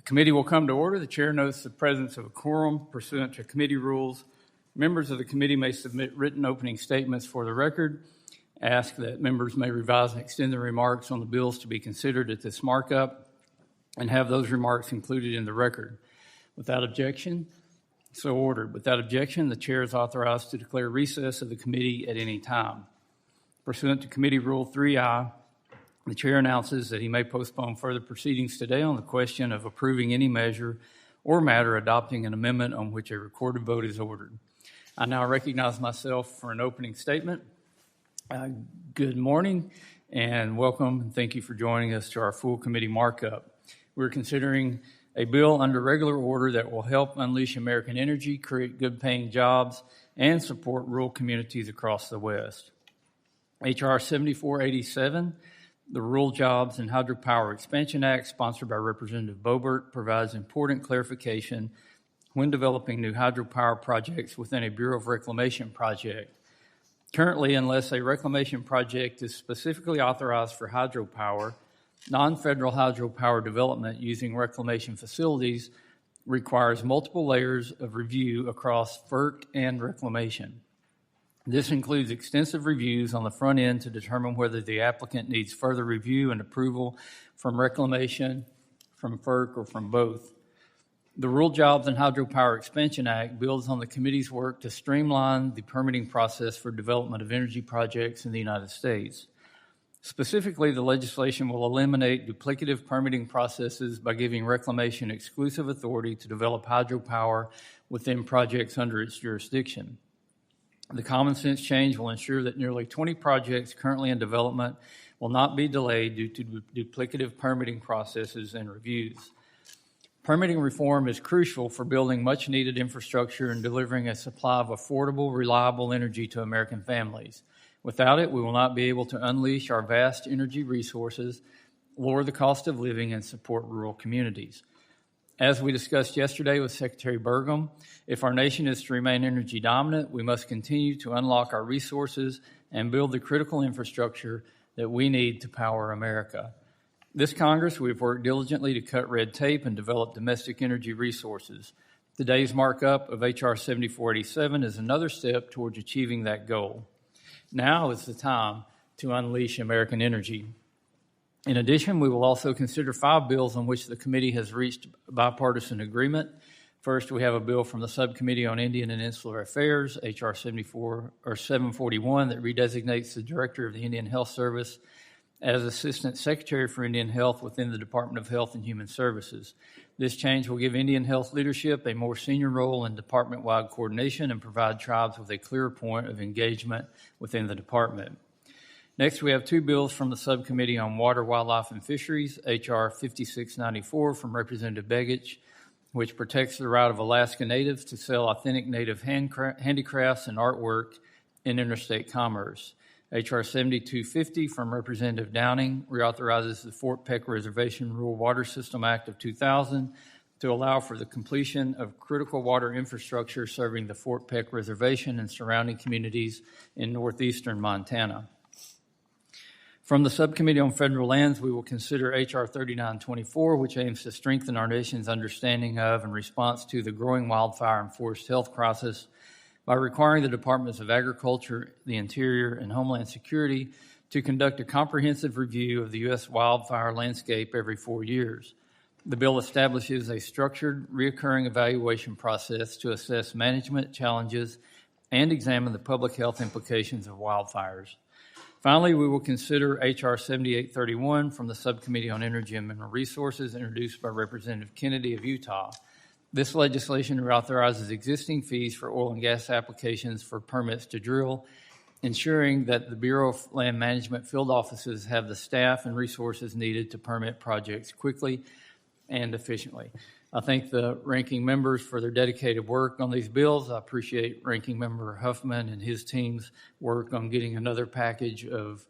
Committee will come to order. The chair notes the presence of a quorum pursuant to committee rules. Members of the committee may submit written opening statements for the record. Ask that members may revise and extend their remarks on the bills to be considered at this markup and have those remarks included in the record. Without objection, so ordered. Without objection, the chair is authorized to declare recess of the committee at any time. Pursuant to Committee Rule 3I, the chair announces that he may postpone further proceedings today on the question of approving any measure or matter adopting an amendment on which a recorded vote is ordered. I now recognize myself for an opening statement. Good morning and welcome, and thank you for joining us to our full committee markup. We're considering a bill under regular order that will help unleash American energy, create good-paying jobs, and support rural communities across the West. H.R. 7487, the Rural Jobs and Hydropower Expansion Act, sponsored by Representative Boebert, provides important clarification when developing new hydropower projects within a Bureau of Reclamation project. Currently, unless a reclamation project is specifically authorized for hydropower, non-federal hydropower development using reclamation facilities requires multiple layers of review across FERC and reclamation. This includes extensive reviews on the front end to determine whether the applicant needs further review and approval from reclamation, from FERC, or from both. The Rural Jobs and Hydropower Expansion Act builds on the committee's work to streamline the permitting process for development of energy projects in the United States. Specifically, the legislation will eliminate duplicative permitting processes by giving reclamation exclusive authority to develop hydropower within projects under its jurisdiction. The common sense change will ensure that nearly 20 projects currently in development will not be delayed due to duplicative permitting processes and reviews. Permitting reform is crucial for building much-needed infrastructure and delivering a supply of affordable, reliable energy to American families. Without it, we will not be able to unleash our vast energy resources, lower the cost of living, and support rural communities. As we discussed yesterday with Secretary Burgum, if our nation is to remain energy dominant, we must continue to unlock our resources and build the critical infrastructure that we need to power America. This Congress, we have worked diligently to cut red tape and develop domestic energy resources. Today's markup of H.R. 7487 is another step towards achieving that goal. Now is the time to unleash American energy. In addition, we will also consider 5 bills on which the committee has reached bipartisan agreement. First, we have a bill from the Subcommittee on Indian and Insular Affairs, H.R. 741, that redesignates the Director of the Indian Health Service as Assistant Secretary for Indian Health within the Department of Health and Human Services. This change will give Indian health leadership a more senior role in department-wide coordination and provide tribes with a clearer point of engagement within the department. Next, we have 2 bills from the Subcommittee on Water, Wildlife, and Fisheries, H.R. 5694 from Representative Begich, which protects the right of Alaska Natives to sell authentic native handicrafts and artwork in interstate commerce. H.R. 7250 from Representative Downing reauthorizes the Fort Peck Reservation Rural Water System Act of 2000 to allow for the completion of critical water infrastructure serving the Fort Peck Reservation and surrounding communities in northeastern Montana. From the Subcommittee on Federal Lands, we will consider H.R. 3924, which aims to strengthen our nation's understanding of and response to the growing wildfire and forest health crisis by requiring the Departments of Agriculture, the Interior, and Homeland Security to conduct a comprehensive review of the U.S. wildfire landscape every 4 years. The bill establishes a structured, recurring evaluation process to assess management challenges and examine the public health implications of wildfires. Finally, we will consider H.R. 7831 from the Subcommittee on Energy and Mineral Resources, introduced by Representative Kennedy of Utah. This legislation reauthorizes existing fees for oil and gas applications for permits to drill, ensuring that the Bureau of Land Management field offices have the staff and resources needed to permit projects quickly and efficiently. I thank the ranking members for their dedicated work on these bills. I appreciate Ranking Member Huffman and his team's work on getting another package of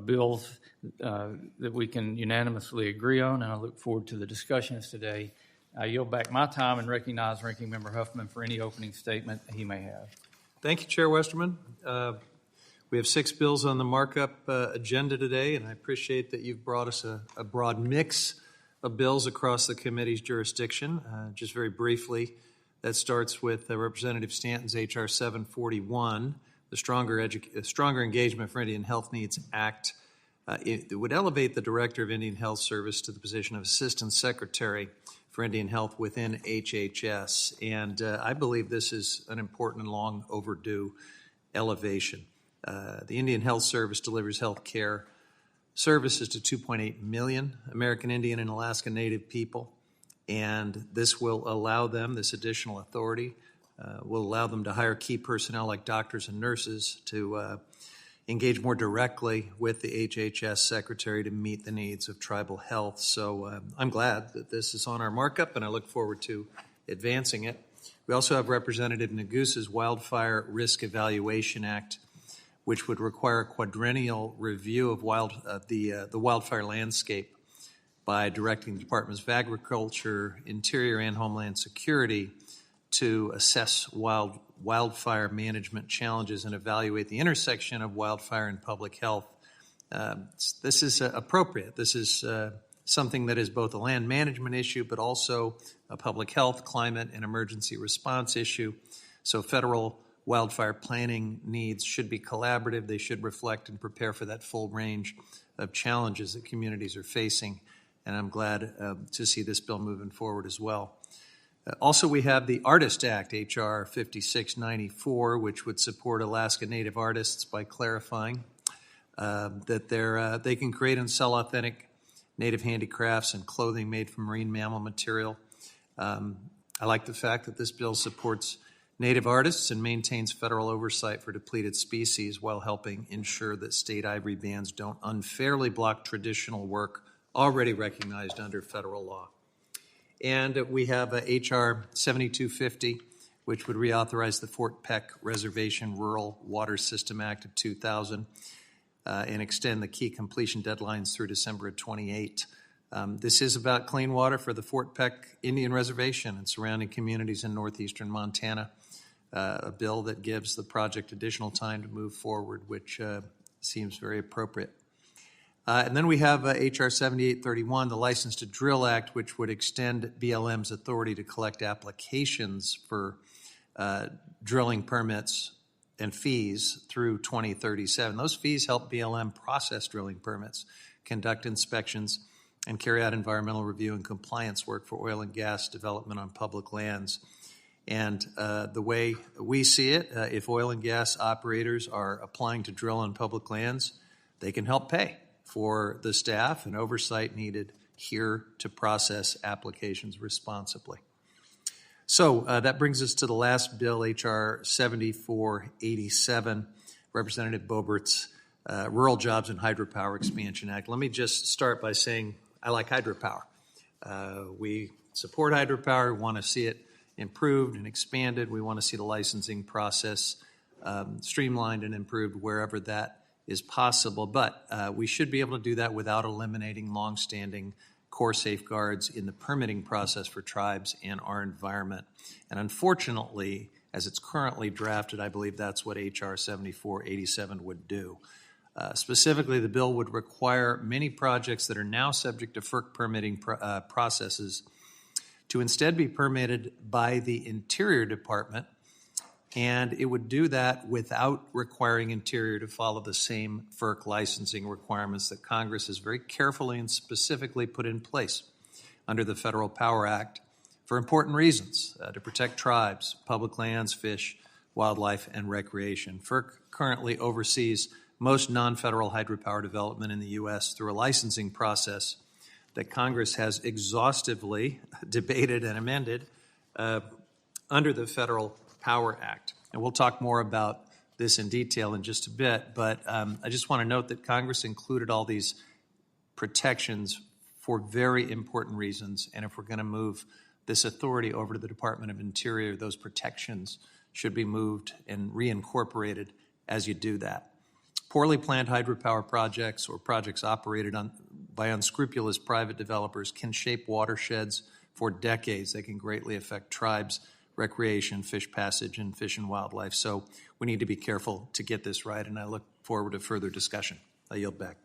bills that we can unanimously agree on, and I look forward to the discussions today. I yield back my time and recognize Ranking Member Huffman for any opening statement he may have. Thank you, Chair Westerman. We have 6 bills on the markup agenda today, and I appreciate that you've brought us a broad mix of bills across the committee's jurisdiction. Just very briefly, that starts with Representative Stanton's H.R. 741, the Stronger Engagement for Indian Health Needs Act. It would elevate the Director of Indian Health Service to the position of Assistant Secretary for Indian Health within HHS. And I believe this is an important and long overdue elevation. The Indian Health Service delivers health care services to 2.8 million American Indian and Alaska Native people. And this will allow them, this additional authority, will allow them to hire key personnel like doctors and nurses to engage more directly with the HHS Secretary to meet the needs of tribal health. So I'm glad that this is on our markup, and I look forward to advancing it. We also have Representative Neguse's Wildfire Risk Evaluation Act, which would require a quadrennial review of the wildfire landscape by directing the Departments of Agriculture, Interior, and Homeland Security to assess wildfire management challenges and evaluate the intersection of wildfire and public health. This is appropriate. This is something that is both a land management issue, but also a public health, climate, and emergency response issue. So federal wildfire planning needs should be collaborative. They should reflect and prepare for that full range of challenges that communities are facing. And I'm glad to see this bill moving forward as well. Also, we have the Artist Act, H.R. 5694, which would support Alaska Native artists by clarifying that they can create and sell authentic Native handicrafts and clothing made from marine mammal material. I like the fact that this bill supports Native artists and maintains federal oversight for depleted species while helping ensure that state ivory bans don't unfairly block traditional work already recognized under federal law. And we have H.R. 7250, which would reauthorize the Fort Peck Reservation Rural Water System Act of 2000 and extend the key completion deadlines through December of 28. This is about clean water for the Fort Peck Indian Reservation and surrounding communities in northeastern Montana, a bill that gives the project additional time to move forward, which seems very appropriate. And then we have H.R. 7831, the License to Drill Act, which would extend BLM's authority to collect applications for drilling permits and fees through 2037. Those fees help BLM process drilling permits, conduct inspections, and carry out environmental review and compliance work for oil and gas development on public lands. And the way we see it, if oil and gas operators are applying to drill on public lands, they can help pay for the staff and oversight needed here to process applications responsibly. So that brings us to the last bill, H.R. 7487, Representative Boebert's Rural Jobs and Hydropower Expansion Act. Let me just start by saying I like hydropower. We support hydropower. We want to see it improved and expanded. We want to see the licensing process streamlined and improved wherever that is possible, but we should be able to do that without eliminating longstanding core safeguards in the permitting process for tribes and our environment. And unfortunately, as it's currently drafted, I believe that's what H.R. 7487 would do. Specifically, the bill would require many projects that are now subject to FERC permitting processes to instead be permitted by the Interior Department, and it would do that without requiring Interior to follow the same FERC licensing requirements that Congress has very carefully and specifically put in place under the Federal Power Act for important reasons, to protect tribes, public lands, fish, wildlife, and recreation. FERC currently oversees most non-federal hydropower development in the U.S. through a licensing process that Congress has exhaustively debated and amended under the Federal Power Act. And we'll talk more about this in detail in just a bit, but I just want to note that Congress included all these protections for very important reasons, and if we're going to move this authority over to the Department of Interior, those protections should be moved and reincorporated as you do that. Poorly planned hydropower projects or projects operated by unscrupulous private developers can shape watersheds for decades. They can greatly affect tribes' recreation, fish passage, and fish and wildlife. So we need to be careful to get this right, and I look forward to further discussion. I yield back.